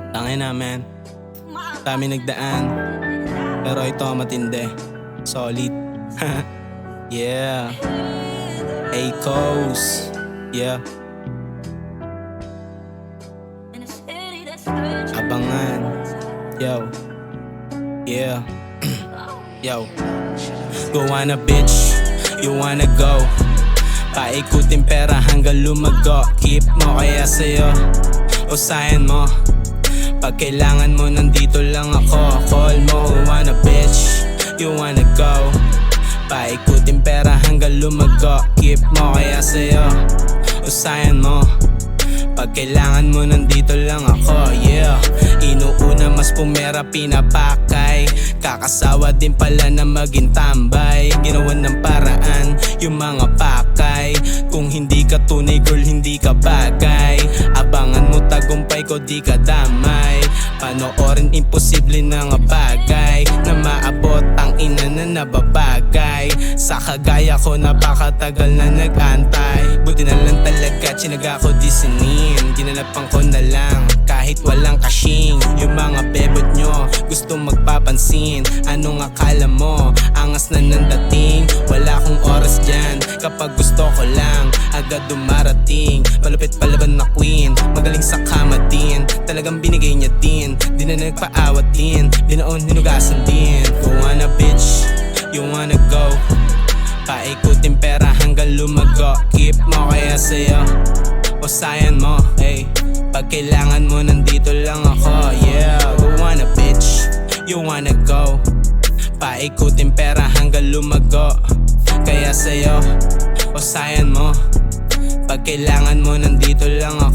Tangina man, dami nagdaan, pero ito matindi, solid. Yeah, A-Coast, yeah. Abangan, yo, yeah. Yo, go on a bitch, you wanna go. Paikutin pera hanggang lumago. Keep mo kaya sa'yo, usayan mo. Pag kailangan mo nandito lang ako. Call mo, who wanna bitch, you wanna go. Paikutin pera hanggang lumago. Keep mo kaya sa'yo, usayan mo. Pag kailangan mo nandito lang ako, yeah. Inuuna mas pumera pinapakay. Kakasawa din pala na maging tambay. Ginawan ng paraan yung mga pakay. Kung hindi ka tunay girl, hindi ka bagay. Abangan mo tagumpay ko, di ka damay. Panoorin imposible na nga bagay na maabot ang ina na nababagay. Sa kagaya ko napakatagal na nag-antay. Buti na lang talaga tsinaga ko disinin. Ginanapan ko na lang kahit walang kashing. Yung mga bebot nyo gusto magpapansin. Anong akala mo? Angas na nandating. Wala akong oras dyan. Kapag gusto ko lang agad dumarating. Malupit palaban na queen, magaling sa kama din. Talagang binigay niya din, di na nagpaawat din. Binaon hinugasan din. Go on a bitch, you wanna go. Paikutin pera hanggang lumago. Keep mo kaya sa'yo, usayan mo, hey. Pag kailangan mo nandito lang ako, yeah. Go on a bitch, you wanna go. Paikutin pera hanggang lumago. Kaya sa'yo, usayan mo. Pag kailangan mo nandito lang ako.